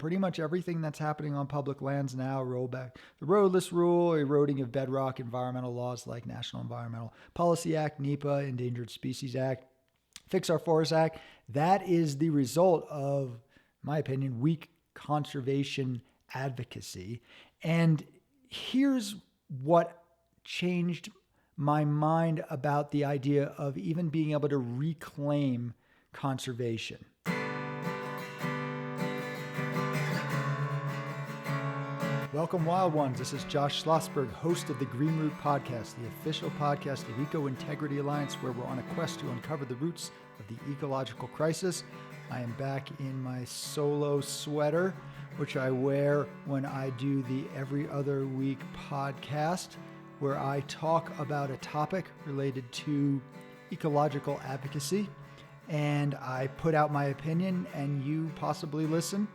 pretty much everything that's happening on public lands now, roll back the roadless rule, eroding of bedrock environmental laws like National Environmental Policy Act, NEPA, Endangered Species Act, Fix Our Forest Act. That is the result of, in my opinion, weak conservation advocacy. And here's what changed my mind about the idea of even being able to reclaim conservation. Welcome, wild ones. This is Josh Schlossberg, host of the Green Root Podcast, the official podcast of Eco Integrity Alliance, where we're on a quest to uncover the roots of the ecological crisis. I am back in my solo sweater, which I wear when I do the every other week podcast, where I talk about a topic related to ecological advocacy. And I put out my opinion, and you possibly listen,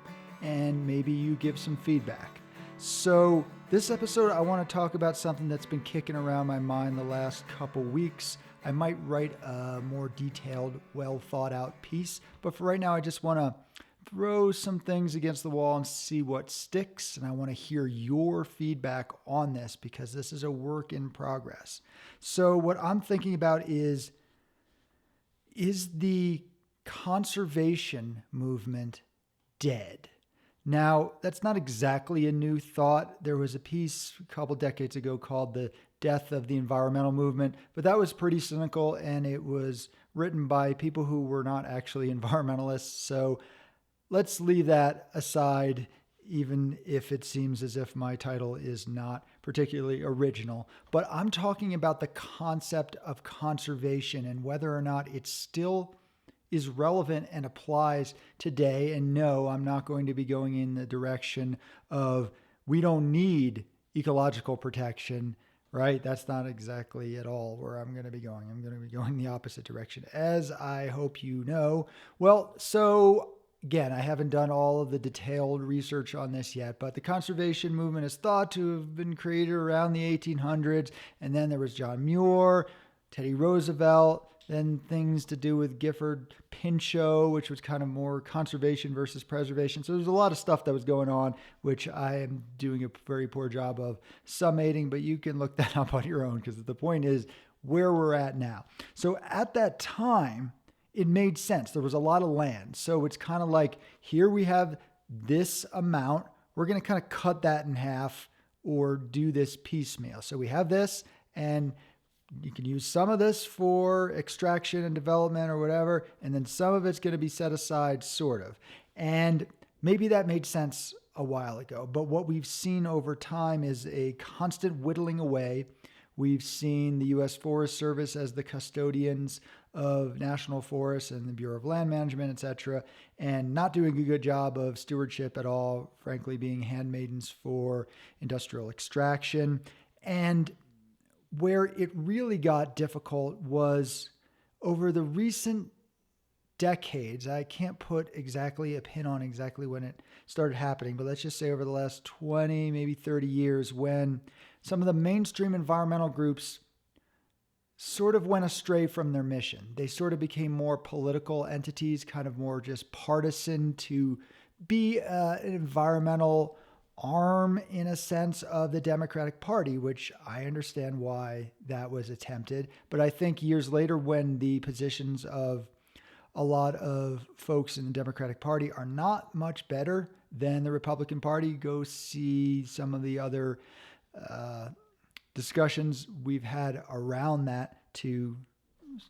and maybe you give some feedback. So this episode, I want to talk about something that's been kicking around my mind the last couple weeks. I might write a more detailed, well thought out piece, but for right now, I just want to throw some things against the wall and see what sticks. And I want to hear your feedback on this because this is a work in progress. So what I'm thinking about is the conservation movement dead? Now, that's not exactly a new thought. There was a piece a couple decades ago called The Death of the Environmental Movement, but that was pretty cynical, and it was written by people who were not actually environmentalists. So let's leave that aside, even if it seems as if my title is not particularly original. But I'm talking about the concept of conservation and whether or not it still is relevant and applies today. And no, I'm not going to be going in the direction of we don't need ecological protection, right? That's not exactly at all where I'm going to be going. I'm going to be going the opposite direction, as I hope you know. Well, so again, I haven't done all of the detailed research on this yet, but the conservation movement is thought to have been created around the 1800s. And then there was John Muir, Teddy Roosevelt, then things to do with Gifford Pinchot, which was kind of more conservation versus preservation. So there's a lot of stuff that was going on, which I am doing a very poor job of summating, but you can look that up on your own because the point is where we're at now. So at that time, it made sense. There was a lot of land. So it's kind of like, here we have this amount. We're going to kind of cut that in half or do this piecemeal. So we have this, and you can use some of this for extraction and development or whatever, and then some of it's going to be set aside, sort of. And maybe that made sense a while ago, but what we've seen over time is a constant whittling away. We've seen the U.S. Forest Service as the custodians of national forests and the Bureau of Land Management, et cetera, and not doing a good job of stewardship at all, frankly, being handmaidens for industrial extraction. And where it really got difficult was over the recent decades. I can't put exactly a pin on exactly when it started happening, but let's just say over the last 20, maybe 30 years, when some of the mainstream environmental groups sort of went astray from their mission. They sort of became more political entities, kind of more just partisan to be an environmental arm, in a sense, of the Democratic Party, which I understand why that was attempted. But I think years later, when the positions of a lot of folks in the Democratic Party are not much better than the Republican Party, go see some of the other discussions we've had around that to,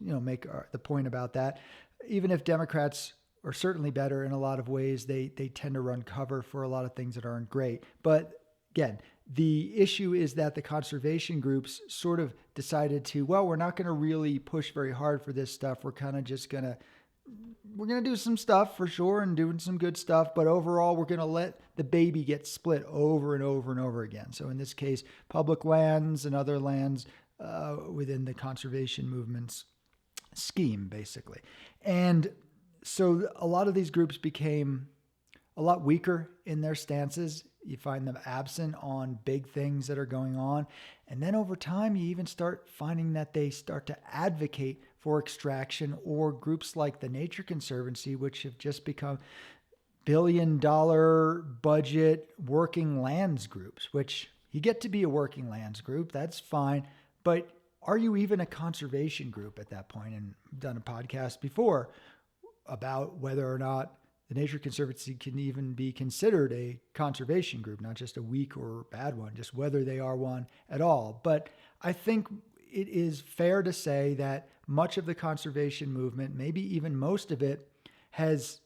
make the point about that. Even if Democrats are certainly better in a lot of ways, they tend to run cover for a lot of things that aren't great. But again, the issue is that the conservation groups sort of decided to, well, we're not going to really push very hard for this stuff. We're kind of just we're going to do some stuff for sure and doing some good stuff, but overall we're going to let the baby get split over and over and over again. So in this case, public lands and other lands within the conservation movement's scheme, basically. And so a lot of these groups became a lot weaker in their stances. You find them absent on big things that are going on. And then over time, you even start finding that they start to advocate for extraction, or groups like the Nature Conservancy, which have just become billion-dollar budget working lands groups, which you get to be a working lands group. That's fine. But are you even a conservation group at that point? And I've done a podcast before about whether or not the Nature Conservancy can even be considered a conservation group, not just a weak or bad one, just whether they are one at all. But I think it is fair to say that much of the conservation movement, maybe even most of it, has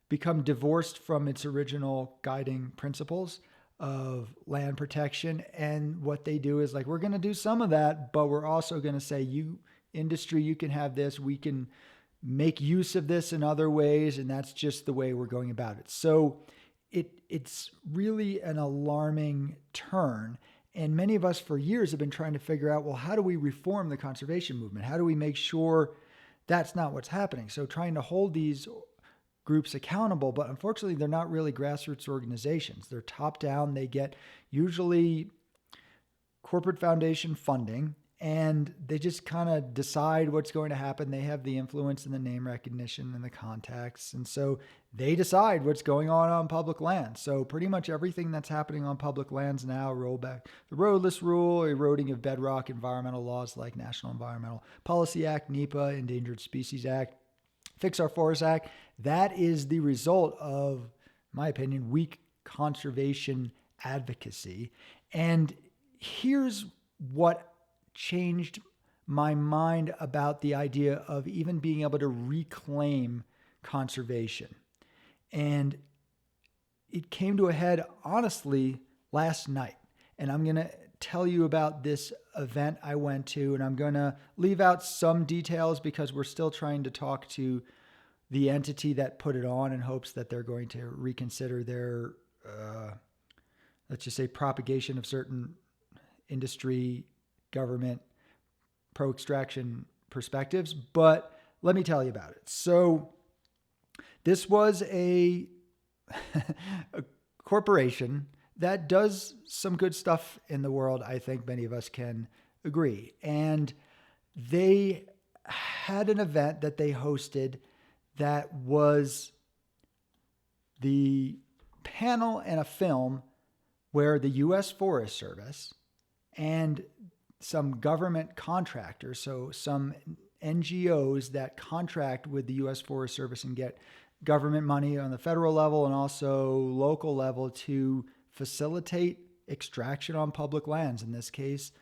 become divorced from its original guiding principles of land protection. And what they do is like, we're going to do some of that, but we're also going to say, you industry, you can have this, we can make use of this in other ways, and that's just the way we're going about it. So it's really an alarming turn. And many of us for years have been trying to figure out, well, how do we reform the conservation movement? How do we make sure that's not what's happening? So trying to hold these groups accountable, but unfortunately, they're not really grassroots organizations. They're top down. They get usually corporate foundation funding, and they just kind of decide what's going to happen. They have the influence and the name recognition and the contacts. And so they decide what's going on public lands. So pretty much everything that's happening on public lands now, roll back the roadless rule, eroding of bedrock environmental laws like National Environmental Policy Act, NEPA, Endangered Species Act, Fix Our Forests Act. That is the result of, in my opinion, weak conservation advocacy. And here's what changed my mind about the idea of even being able to reclaim conservation. And it came to a head, honestly, last night. And I'm going to tell you about this event I went to, and I'm going to leave out some details because we're still trying to talk to the entity that put it on in hopes that they're going to reconsider their, let's just say, propagation of certain industry, government, pro-extraction perspectives. But let me tell you about it. So this was a corporation that does some good stuff in the world. I think many of us can agree. And they had an event that they hosted that was the panel and a film where the U.S. Forest Service and some government contractors, so some NGOs that contract with the U.S. Forest Service and get government money on the federal level and also local level to facilitate extraction on public lands, in this case,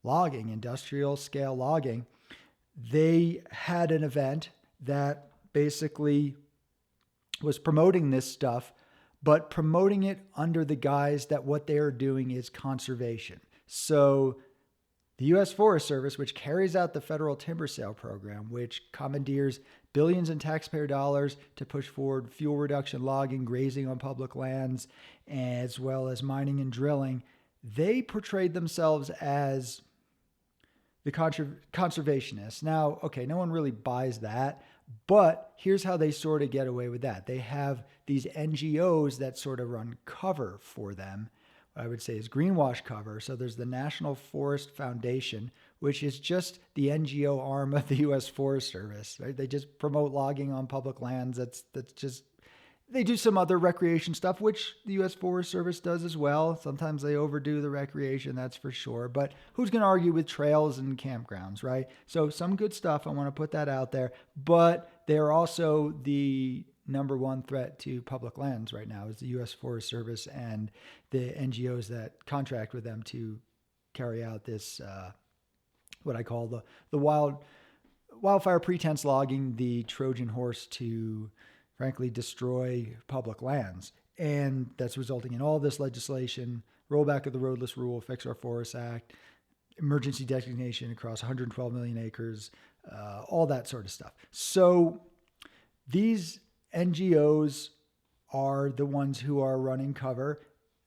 logging, industrial scale logging. They had an event that basically was promoting this stuff, but promoting it under the guise that what they are doing is conservation. So the U.S. Forest Service, which carries out the federal timber sale program, which commandeers billions in taxpayer dollars to push forward fuel reduction, logging, grazing on public lands, as well as mining and drilling, they portrayed themselves as the conservationists. Now, okay, no one really buys that, but here's how they sort of get away with that. They have these NGOs that sort of run cover for them. What I would say is greenwash cover. So there's the National Forest Foundation, which is just the NGO arm of the U.S. Forest Service. Right? They just promote logging on public lands. That's just, they do some other recreation stuff, which the U.S. Forest Service does as well. Sometimes they overdo the recreation, that's for sure. But who's going to argue with trails and campgrounds, right? So some good stuff. I want to put that out there. But they're also the number one threat to public lands right now is the U.S. Forest Service and the NGOs that contract with them to carry out this, what I call the wildfire pretense logging, the Trojan horse to frankly destroy public lands. And that's resulting in all this legislation, rollback of the roadless rule, Fix Our Forests Act, emergency designation across 112 million acres, all that sort of stuff. So these NGOs are the ones who are running cover.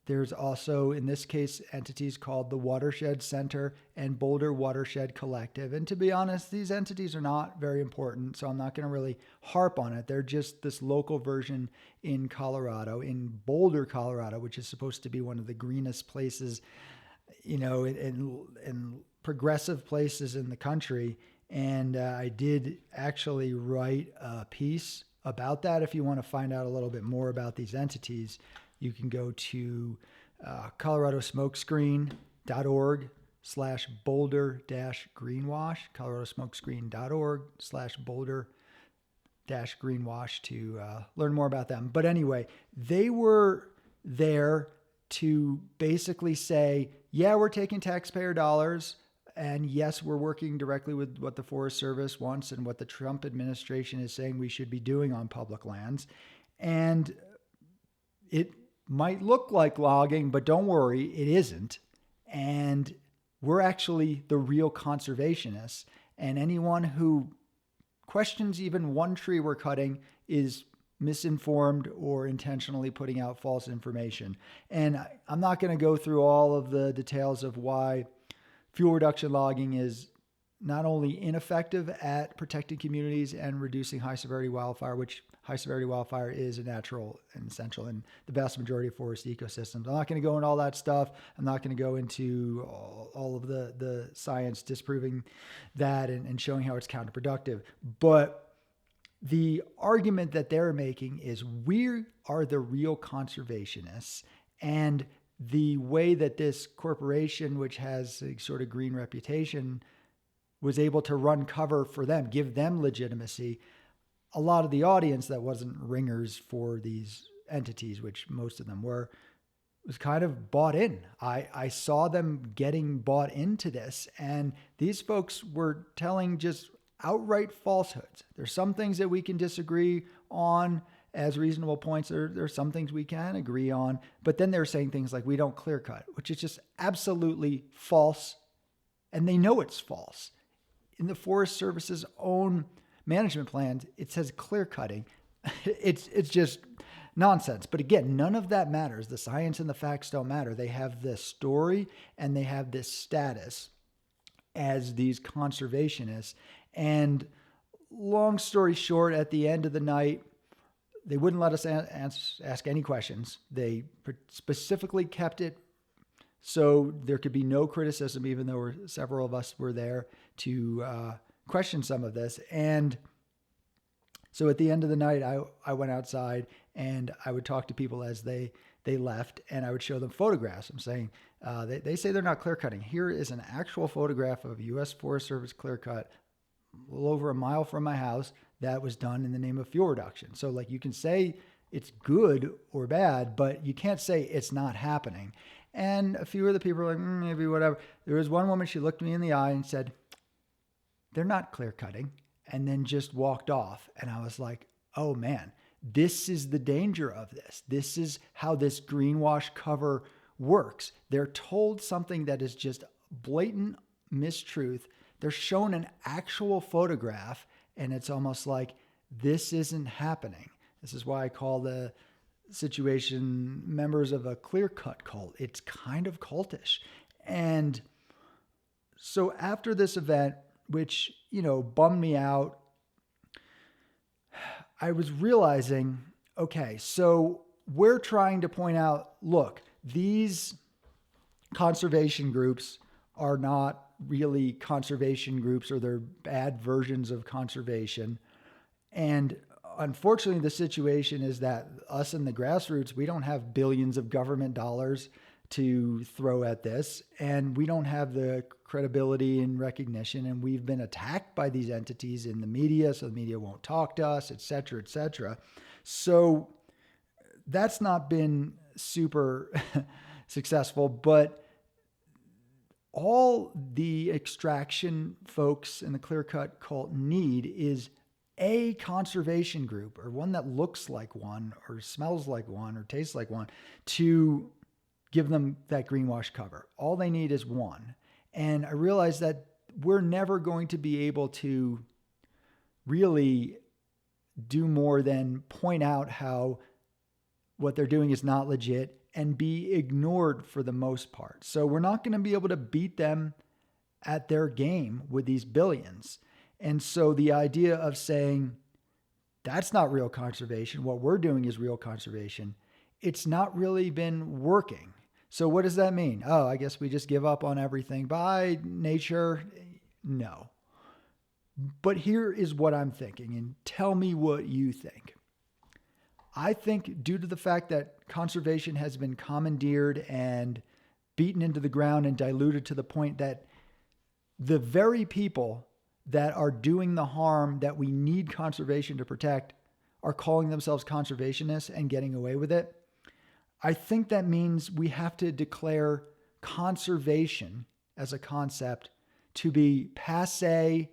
There's also, in this case, entities called the Watershed Center and Boulder Watershed Collective. And to be honest, these entities are not very important, so I'm not going to really harp on it. They're just this local version in Colorado, in Boulder, Colorado, which is supposed to be one of the greenest places, you know, and progressive places in the country. And I did actually write a piece about that. If you want to find out a little bit more about these entities, you can go to coloradosmokescreen.org/boulder-greenwash, coloradosmokescreen.org/boulder-greenwash to learn more about them. But anyway, they were there to basically say, yeah, we're taking taxpayer dollars. And yes, we're working directly with what the Forest Service wants and what the Trump administration is saying we should be doing on public lands. And it might look like logging, but don't worry, it isn't. And we're actually the real conservationists. And anyone who questions even one tree we're cutting is misinformed or intentionally putting out false information. And I'm not going to go through all of the details of why fuel reduction logging is not only ineffective at protecting communities and reducing high severity wildfire, which high severity wildfire is a natural and essential in the vast majority of forest ecosystems. I'm not going to go into all that stuff. I'm not going to go into all of the science disproving that and showing how it's counterproductive. But the argument that they're making is we are the real conservationists, and the way that this corporation, which has a sort of green reputation, was able to run cover for them, give them legitimacy. A lot of the audience that wasn't ringers for these entities, which most of them were, was kind of bought in. I saw them getting bought into this, and these folks were telling just outright falsehoods. There's some things that we can disagree on as reasonable points. There are some things we can agree on, but then they're saying things like we don't clear cut, which is just absolutely false, and they know it's false. In the Forest Service's own management plans, it says clear cutting. It's just nonsense. But again, none of that matters. The science and the facts don't matter. They have this story and they have this status as these conservationists. And long story short, at the end of the night, they wouldn't let us ask any questions. They specifically kept it so there could be no criticism, even though several of us were there to question some of this. And so at the end of the night, I went outside and I would talk to people as they left, and I would show them photographs. I'm saying, they say they're not clear cutting. Here is an actual photograph of U.S. Forest Service clear cut a little over a mile from my house that was done in the name of fuel reduction. So like you can say it's good or bad, but you can't say it's not happening. And a few of the people were like, maybe whatever. There was one woman, she looked me in the eye and said, they're not clear cutting, and then just walked off. And I was like, oh man, this is the danger of this. This is how this greenwash cover works. They're told something that is just blatant mistruth. They're shown an actual photograph, and it's almost like this isn't happening. This is why I call the situation members of a clear-cut cult. It's kind of cultish. And so after this event, which, bummed me out, I was realizing, okay, so we're trying to point out, look, these conservation groups are not really conservation groups, or they're bad versions of conservation. And unfortunately, the situation is that us in the grassroots, we don't have billions of government dollars to throw at this, and we don't have the credibility and recognition, and we've been attacked by these entities in the media, so the media won't talk to us, et cetera, et cetera. So that's not been super successful, but all the extraction folks in the clear-cut cult need is a conservation group, or one that looks like one, or smells like one, or tastes like one, to give them that greenwash cover. All they need is one. And I realized that we're never going to be able to really do more than point out how what they're doing is not legit and be ignored for the most part. So we're not going to be able to beat them at their game with these billions. And so the idea of saying that's not real conservation, what we're doing is real conservation, it's not really been working. So what does that mean? Oh, I guess we just give up on everything. Bye, nature. No. But here is what I'm thinking, and tell me what you think. I think due to the fact that conservation has been commandeered and beaten into the ground and diluted to the point that the very people that are doing the harm that we need conservation to protect are calling themselves conservationists and getting away with it. I think that means we have to declare conservation as a concept to be passé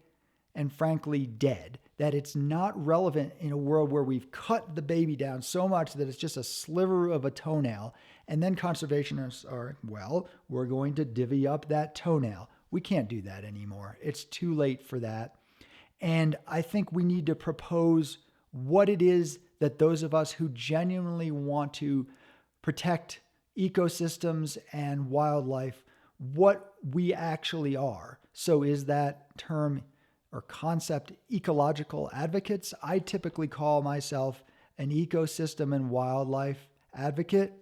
and frankly dead, that it's not relevant in a world where we've cut the baby down so much that it's just a sliver of a toenail. And then conservationists are, well, we're going to divvy up that toenail. We can't do that anymore. It's too late for that. And I think we need to propose what it is that those of us who genuinely want to protect ecosystems and wildlife, what we actually are. So is that term or concept ecological advocates? I typically call myself an ecosystem and wildlife advocate.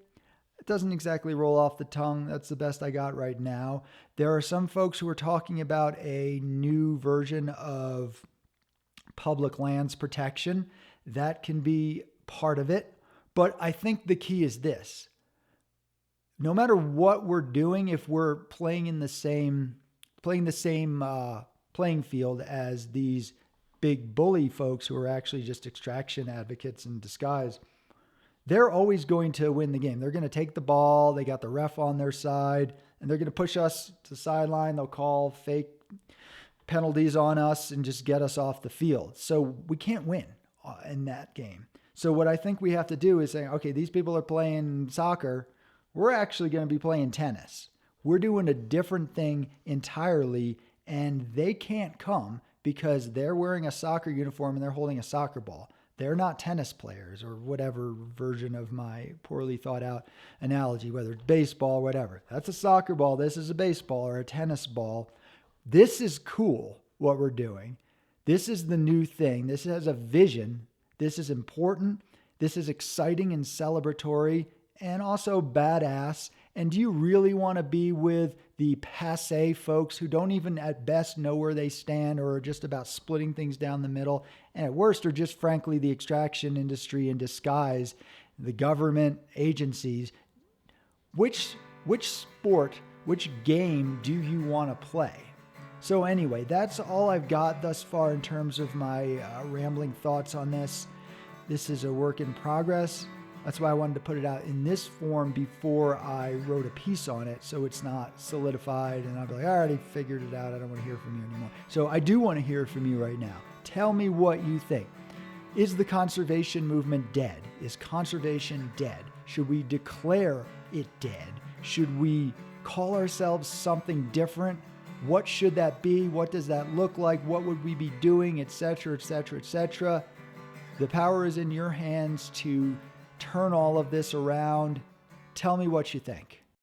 It doesn't exactly roll off the tongue. That's the best I got right now. There are some folks who are talking about a new version of public lands protection. That can be part of it. But I think the key is this. No matter what we're doing, if we're playing the same playing field as these big bully folks who are actually just extraction advocates in disguise, they're always going to win the game. They're going to take the ball. They got the ref on their side, and they're going to push us to the sideline. They'll call fake penalties on us and just get us off the field. So we can't win in that game. So what I think we have to do is say, okay, these people are playing soccer. We're actually going to be playing tennis. We're doing a different thing entirely, and they can't come because they're wearing a soccer uniform and they're holding a soccer ball. They're not tennis players, or whatever version of my poorly thought out analogy, whether it's baseball, whatever. That's a soccer ball. This is a baseball or a tennis ball. This is cool, what we're doing. This is the new thing. This has a vision. This is important. This is exciting and celebratory and also badass. And do you really want to be with the passé folks who don't even at best know where they stand or are just about splitting things down the middle? And at worst are just frankly the extraction industry in disguise, the government agencies. Which sport, which game do you want to play? So anyway, that's all I've got thus far in terms of my rambling thoughts on this. This is a work in progress. That's why I wanted to put it out in this form before I wrote a piece on it, so it's not solidified and I'll be like, I already figured it out. I don't want to hear from you anymore. So I do want to hear from you right now. Tell me what you think. Is the conservation movement dead? Is conservation dead? Should we declare it dead? Should we call ourselves something different? What should that be? What does that look like? What would we be doing, etc., etc., etc.? The power is in your hands to turn all of this around. Tell me what you think.